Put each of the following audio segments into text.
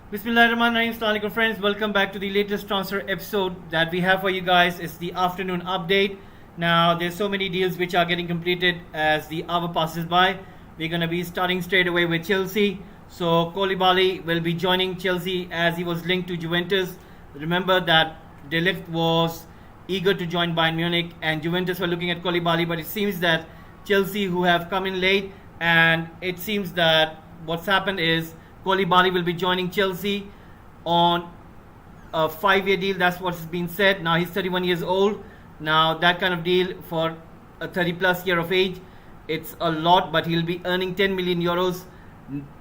Bismillahirrahmanirrahim. Assalamu alaikum friends. Welcome back to the latest transfer episode that we have for you guys. It's the afternoon update. Now there's so many deals which are getting completed as the hour passes by. We're gonna be starting straight away with Chelsea. So Koulibaly will be joining Chelsea as he was linked to Juventus. Remember that De Ligt was eager to join Bayern Munich and Juventus were looking at Koulibaly, but it seems that Chelsea, who have come in late, and it seems that what's happened is Koulibaly will be joining Chelsea on a 5-year deal. That's what's been said. Now he's 31 years old. Now that kind of deal for a 30 plus year of age, it's a lot, but he'll be earning 10 million euros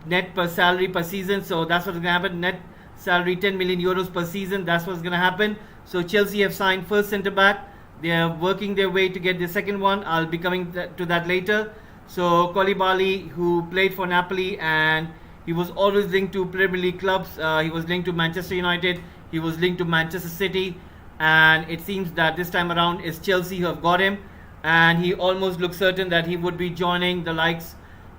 net per salary per season. So that's what's going to happen. Net salary 10 million euros per season. That's what's going to happen. So Chelsea have signed first centre back. They are working their way to get the second one. I'll be coming to that later. So Koulibaly, who played for Napoli, and he was always linked to Premier League clubs. He was linked to Manchester United. He was linked to Manchester City. And it seems that this time around it's Chelsea who have got him. And he almost looks certain that he would be joining the likes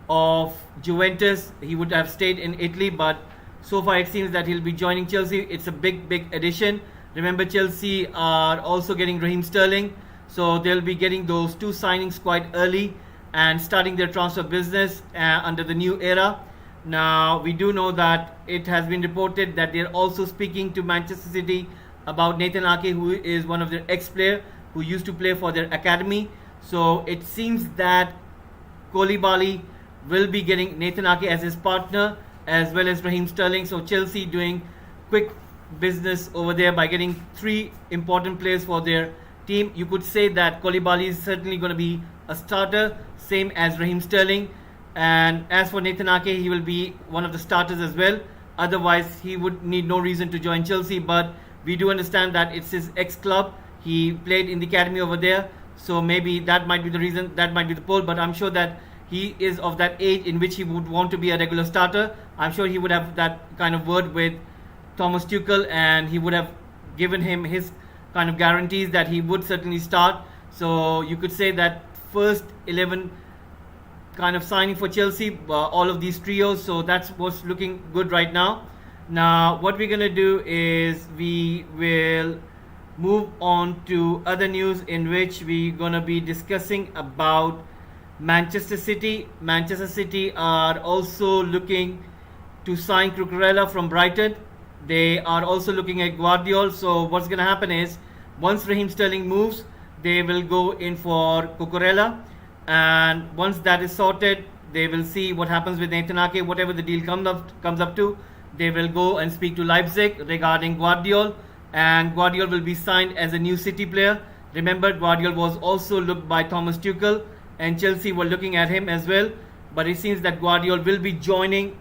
of Juventus. He would have stayed in Italy, but so far it seems that he'll be joining Chelsea. It's a big addition. Remember, Chelsea are also getting Raheem Sterling. So they'll be getting those two signings quite early and starting their transfer business under the new era. Now, we do know that it has been reported that they're also speaking to Manchester City about Nathan Ake, who is one of their ex-player who used to play for their academy. So it seems that Koulibaly will be getting Nathan Ake as his partner as well as Raheem Sterling. So Chelsea doing quick business over there by getting three important players for their team. You could say that Koulibaly is certainly going to be a starter, same as Raheem Sterling. And as for Nathan Ake, he will be one of the starters as well. Otherwise, he would need no reason to join Chelsea. But we do understand that it's his ex-club. He played in the academy over there. So maybe that might be the reason, that might be the poll. But I'm sure that he is of that age in which he would want to be a regular starter. I'm sure he would have that kind of word with Thomas Tuchel, and he would have given him his kind of guarantees that he would certainly start. So you could say that first 11 kind of signing for Chelsea, all of these trios. So that's what's looking good right now. Now, what we're going to do is we will move on to other news in which we're going to be discussing about Manchester City. Manchester City are also looking to sign Cucurella from Brighton. They are also looking at Guardiola. So what's going to happen is once Raheem Sterling moves, they will go in for Cucurella. And once that is sorted, they will see what happens with Nathan Ake. Whatever the deal comes up to, they will go and speak to Leipzig regarding Guardiola, and Guardiola will be signed as a new City player. Remember, Guardiola was also looked by Thomas Tuchel, and Chelsea were looking at him as well. But it seems that Guardiola will be joining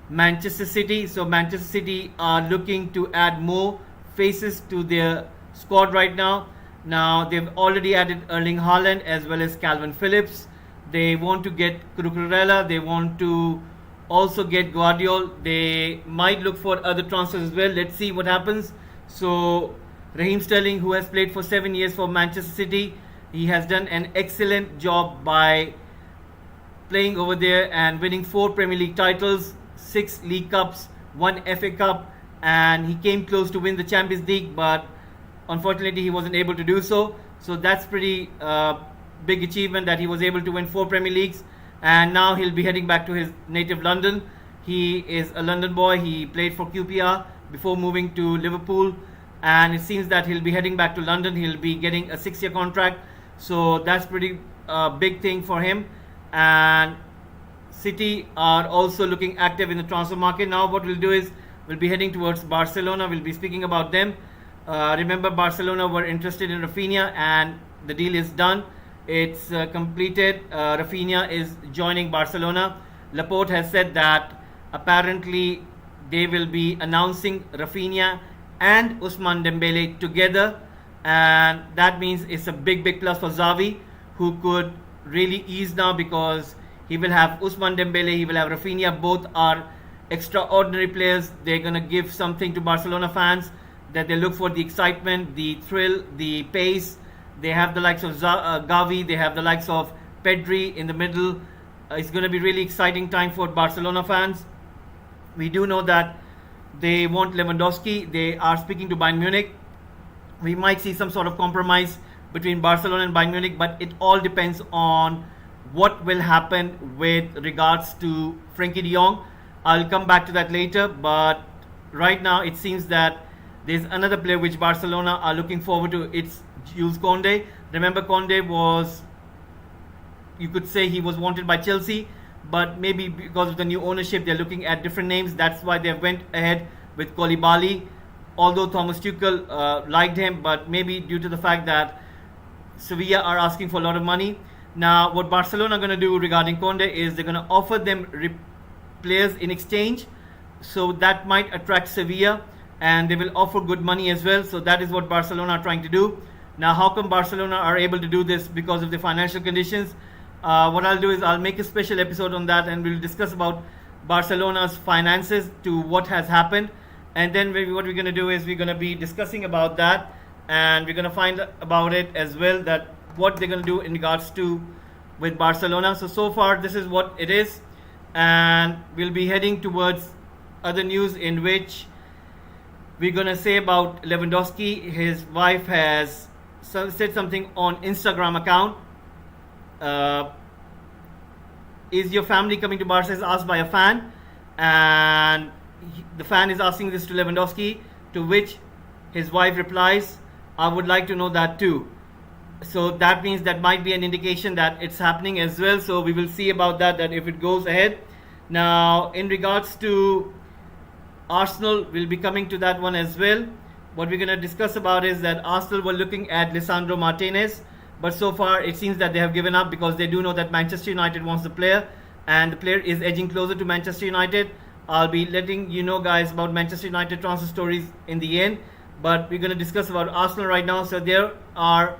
Manchester City. So Manchester City are looking to add more faces to their squad right now. Now, they've already added Erling Haaland as well as Calvin Phillips. They want to get Cucurella. They want to also get Guardiola. They might look for other transfers as well. Let's see what happens. So, Raheem Sterling, who has played for 7 years for Manchester City, he has done an excellent job by playing over there and winning 4 Premier League titles, 6 League Cups, 1 FA Cup, and he came close to win the Champions League, but unfortunately, he wasn't able to do so. So that's pretty big achievement that he was able to win 4 Premier Leagues. And now he'll be heading back to his native London. He is a London boy. He played for QPR before moving to Liverpool. And it seems that he'll be heading back to London. He'll be getting a 6-year contract. So that's pretty big thing for him. And City are also looking active in the transfer market. Now what we'll do is we'll be heading towards Barcelona. We'll be speaking about them. Remember, Barcelona were interested in Rafinha, and the deal is done. It's completed. Rafinha is joining Barcelona. Laporte has said that apparently they will be announcing Rafinha and Ousmane Dembele together, and that means it's a big plus for Xavi, who could really ease now because he will have Ousmane Dembele, he will have Rafinha. Both are extraordinary players. They're going to give something to Barcelona fans, that they look for the excitement, the thrill, the pace. They have the likes of Gavi, they have the likes of Pedri in the middle. It's going to be really exciting time for Barcelona fans. We do know that They want Lewandowski. They are speaking to Bayern Munich. We might see some sort of compromise between Barcelona and Bayern Munich, but it all depends on what will happen with regards to Frankie Dion. I'll come back to that later, but right now it seems that there's another player which Barcelona are looking forward to. It's Jules Koundé. Remember, Koundé was, you could say, he was wanted by Chelsea, but maybe because of the new ownership, they're looking at different names. That's why they went ahead with Koulibaly. Although Thomas Tuchel liked him, but maybe due to the fact that Sevilla are asking for a lot of money. Now, what Barcelona are going to do regarding Koundé is they're going to offer them players in exchange, so that might attract Sevilla, and they will offer good money as well. So that is what Barcelona are trying to do. Now, how come Barcelona are able to do this? Because of the financial conditions. What I'll do is I'll make a special episode on that, and we'll discuss about Barcelona's finances to what has happened. And then what we're going to do is we're going to be discussing about that, and we're going to find about it as well, that what they're going to do in regards to with Barcelona. So far this is what it is, and we'll be heading towards other news in which we're going to say about Lewandowski. His wife has said something on Instagram account. Is your family coming to Barca? Is asked by a fan, and the fan is asking this to Lewandowski, to which his wife replies, I would like to know that too. So that means that might be an indication that it's happening as well. So we will see about that if it goes ahead. Now, in regards to Arsenal, we'll be coming to that one as well. What we're going to discuss about is that Arsenal were looking at Lisandro Martinez, but so far it seems that they have given up, because they do know that Manchester United wants the player, and the player is edging closer to Manchester United. I'll be letting you know, guys, about Manchester United transfer stories in the end, but we're going to discuss about Arsenal right now. So they are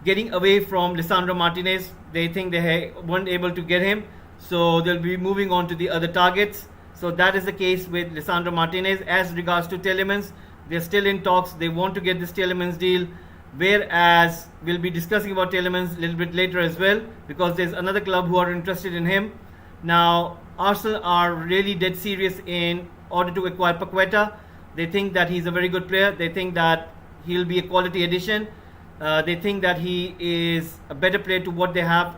getting away from Lisandro Martinez. They think they weren't able to get him, so they'll be moving on to the other targets. So that is the case with Lisandro Martinez. As regards to Tielemans, they're still in talks. They want to get this Tielemans deal, whereas we'll be discussing about Tielemans a little bit later as well, because there's another club who are interested in him. Now, Arsenal are really dead serious in order to acquire Paqueta. They think that he's a very good player. They think that he'll be a quality addition. They think that he is a better player to what they have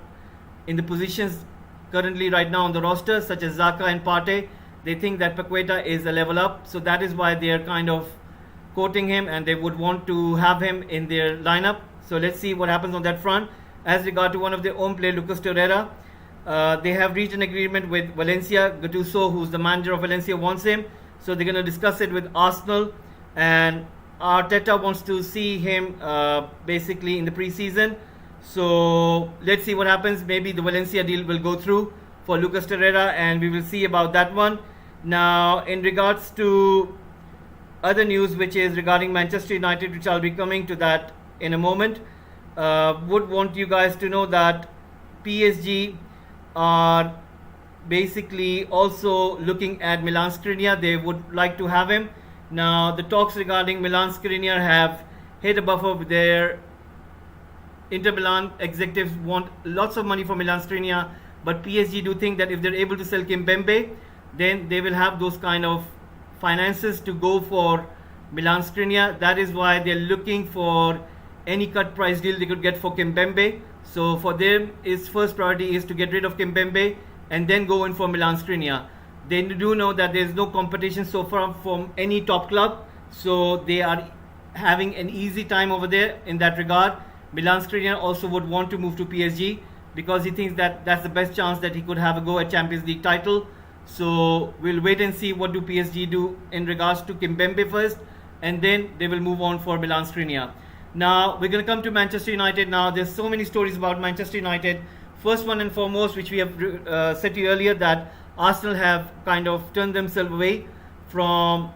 in the positions currently right now on the roster, such as Xhaka and Partey. They think that Paqueta is a level up, so that is why they are kind of quoting him, and they would want to have him in their lineup. So let's see what happens on that front. As regard to one of their own player, Lucas Torreira, they have reached an agreement with Valencia. Gattuso, who's the manager of Valencia, wants him, so they're going to discuss it with Arsenal, and Arteta wants to see him basically in the preseason. So let's see what happens. Maybe the Valencia deal will go through for Lucas Torreira, and we will see about that one. Now, in regards to other news, which is regarding Manchester United, which I'll be coming to that in a moment, would want you guys to know that PSG are basically also looking at Milan Skriniar. They would like to have him. Now, the talks regarding Milan Skriniar have hit a buffer with their Inter Milan executives want lots of money for Milan Skriniar, but PSG do think that if they're able to sell Kimpembe, then they will have those kind of finances to go for Milan Skriniar. That is why they're looking for any cut price deal they could get for Kimpembe. So for them, its first priority is to get rid of Kimpembe and then go in for Milan Skriniar. They do know that there is no competition so far from any top club, so they are having an easy time over there in that regard. Milan Skriniar also would want to move to PSG because he thinks that that's the best chance that he could have a go at Champions League title. So we'll wait and see what do PSG do in regards to Kimpembe first, and then they will move on for Milan Skriniar. Now we're going to come to Manchester United. Now there's so many stories about Manchester United. First one and foremost, which we have said to you earlier, that Arsenal have kind of turned themselves away from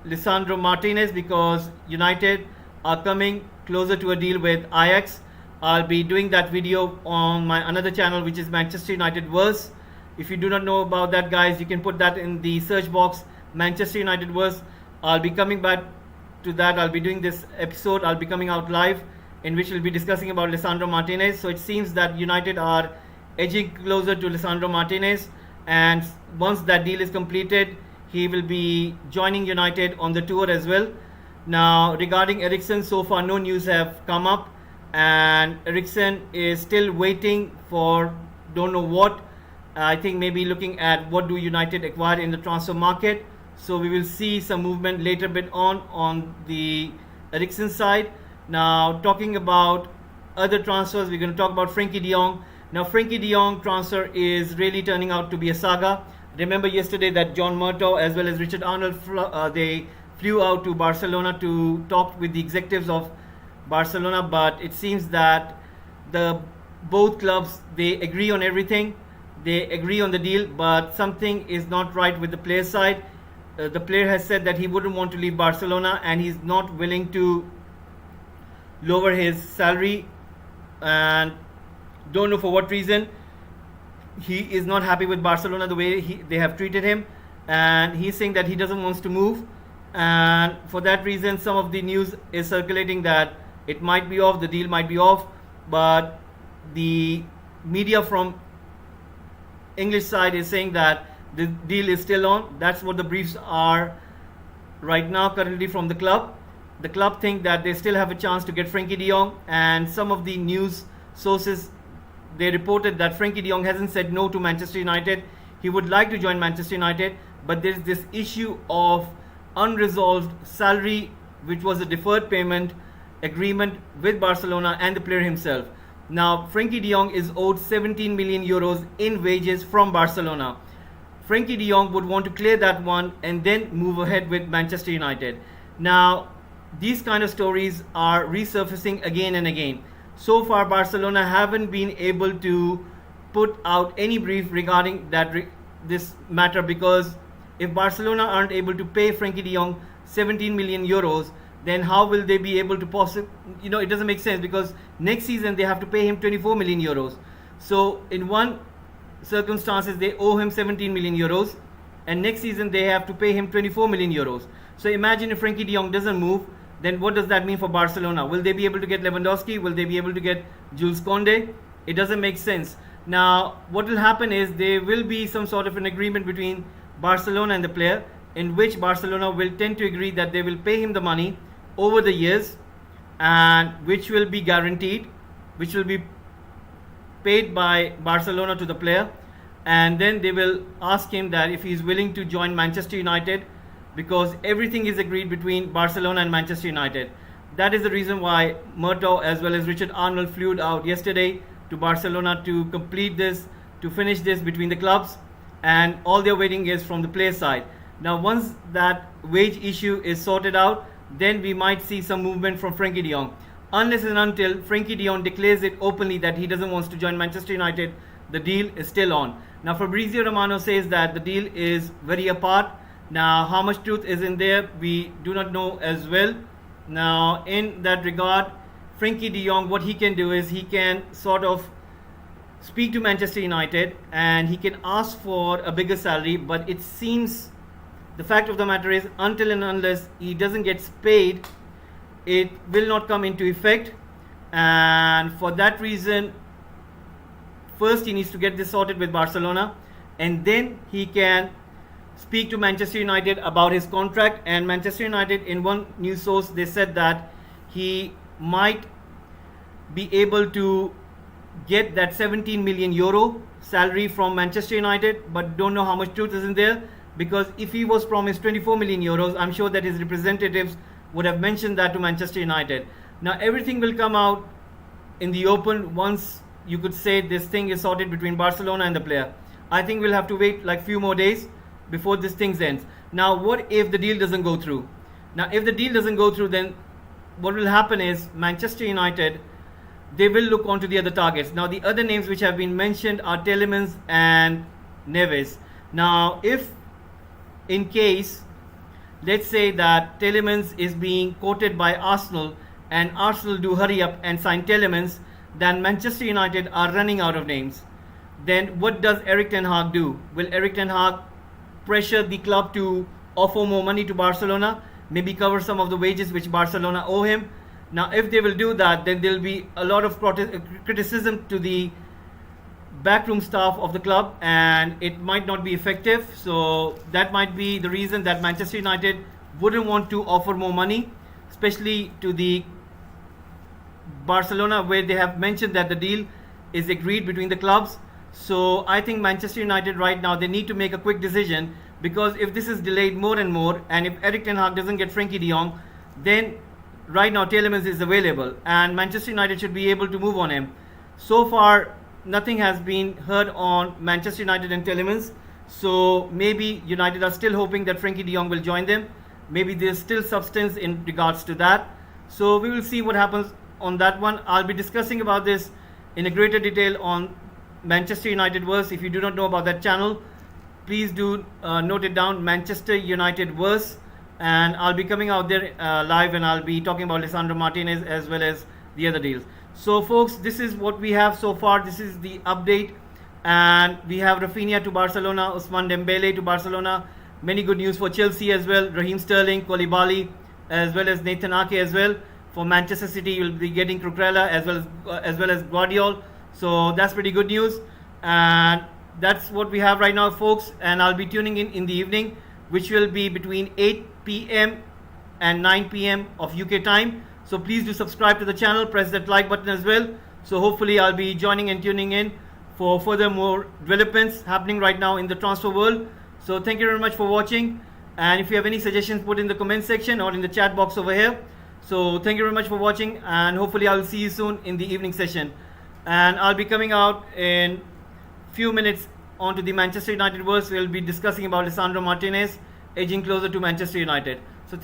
Lisandro Martinez because United are coming closer to a deal with Ajax. I'll be doing that video on my another channel, which is Manchester United Verse. If you do not know about that, guys, you can put that in the search box, Manchester United Verse. I'll be coming back to that. I'll be doing this episode. I'll be coming out live, in which we'll be discussing about Lisandro Martinez. So it seems that United are edging closer to Lisandro Martinez, and once that deal is completed, he will be joining United on the tour as well. Now, regarding Eriksen, so far no news have come up, and Eriksen is still waiting for don't know what. I think maybe looking at what do United acquire in the transfer market. So we will see some movement later bit on the Eriksen side. Now, talking about other transfers, we're going to talk about Frankie Dion. Now, Frankie Dion transfer is really turning out to be a saga. Remember yesterday that John Murtaugh as well as Richard Arnold they flew out to Barcelona to talk with the executives of Barcelona, but it seems that both clubs, they agree on everything. They agree on the deal, but something is not right with the player side. The player has said that he wouldn't want to leave Barcelona, and he's not willing to lower his salary, and don't know for what reason. He is not happy with Barcelona the way they have treated him, and he's saying that he doesn't want to move, and for that reason some of the news is circulating that it might be off, the deal might be off, but the media from English side is saying that the deal is still on. That's what the briefs are right now currently from the club. The club think that they still have a chance to get Frankie de Jong, and some of the news sources, they reported that Frankie de Jong hasn't said no to Manchester United. He would like to join Manchester United, but there's this issue of unresolved salary, which was a deferred payment agreement with Barcelona and the player himself. Now, Frankie de Jong is owed 17 million euros in wages from Barcelona. Frankie de Jong would want to clear that one and then move ahead with Manchester United. Now, these kind of stories are resurfacing again and again. So far, Barcelona haven't been able to put out any brief regarding this matter, because if Barcelona aren't able to pay Frankie de Jong 17 million euros, then how will they be able to it doesn't make sense, because next season they have to pay him 24 million euros. So in one circumstances they owe him 17 million euros, and next season they have to pay him 24 million euros. So imagine if Frankie de Jong doesn't move, then what does that mean for Barcelona? Will they be able to get Lewandowski? Will they be able to get Jules Koundé? It doesn't make sense. Now, what will happen is there will be some sort of an agreement between Barcelona and the player, in which Barcelona will tend to agree that they will pay him the money over the years, and which will be guaranteed, which will be paid by Barcelona to the player, and then they will ask him that if he is willing to join Manchester United, because everything is agreed between Barcelona and Manchester United. That is the reason why Murtaugh as well as Richard Arnold flew out yesterday to Barcelona to complete this, to finish this between the clubs, and all they're waiting is from the player side. Now, once that wage issue is sorted out, then we might see some movement from Frankie de Jong. Unless and until Frankie de Jong declares it openly that he doesn't want to join Manchester United, the deal is still on. Now, Fabrizio Romano says that the deal is very apart. Now, how much truth is in there, we do not know as well. Now, in that regard, Frankie de Jong, what he can do is he can sort of speak to Manchester United and he can ask for a bigger salary, but it seems the fact of the matter is, until and unless he doesn't get paid, it will not come into effect. And for that reason, first he needs to get this sorted with Barcelona, and then he can speak to Manchester United about his contract. And Manchester United, in one news source, they said that he might be able to get that 17 million euro salary from Manchester United, but don't know how much truth is in there, because if he was promised 24 million euros, I'm sure that his representatives would have mentioned that to Manchester United. Now, everything will come out in the open once, you could say, this thing is sorted between Barcelona and the player. I think we'll have to wait like few more days before this thing ends. Now, what if the deal doesn't go through? Now, if the deal doesn't go through, then what will happen is Manchester United, they will look onto the other targets. Now, the other names which have been mentioned are Tielemans and Neves. Now, if in case, let's say that Tielemans is being quoted by Arsenal and Arsenal do hurry up and sign Tielemans, then Manchester United are running out of names. Then what does Erik ten Hag do? Will Erik ten Hag pressure the club to offer more money to Barcelona, maybe cover some of the wages which Barcelona owe him? Now, if they will do that, then there will be a lot of criticism to the backroom staff of the club, and it might not be effective. So that might be the reason that Manchester United wouldn't want to offer more money, especially to the Barcelona, where they have mentioned that the deal is agreed between the clubs. So I think Manchester United right now, they need to make a quick decision, because if this is delayed more and more, and if Erik ten Hag doesn't get Frankie Dion, then right now Tielemans is available and Manchester United should be able to move on him. So far nothing has been heard on Manchester United and Tielemans, so maybe United are still hoping that Frankie Dion will join them. Maybe there's still substance in regards to that, so we will see what happens on that one. I'll be discussing about this in a greater detail on Manchester United Verse. If you do not know about that channel, please do note it down, Manchester United Verse, and I'll be coming out there live, and I'll be talking about Lisandro Martinez as well as the other deals. So folks, this is what we have so far. This is the update, and we have Rafinha to Barcelona, Ousmane Dembele to Barcelona. Many good news for Chelsea as well. Raheem Sterling, Koulibaly, as well as Nathan Ake as well. For Manchester City, you'll be getting Cucurella as well as Guardiola. So that's pretty good news, and that's what we have right now, folks. And I'll be tuning in the evening, which will be between 8 p.m. and 9 p.m. of UK time. So please do subscribe to the channel, press that like button as well. So hopefully I'll be joining and tuning in for further more developments happening right now in the transfer world. So thank you very much for watching, and if you have any suggestions, put in the comment section or in the chat box over here. So thank you very much for watching, and hopefully I'll see you soon in the evening session. And I'll be coming out in few minutes onto the Manchester United verse. We'll be discussing about Lisandro Martinez edging closer to Manchester United.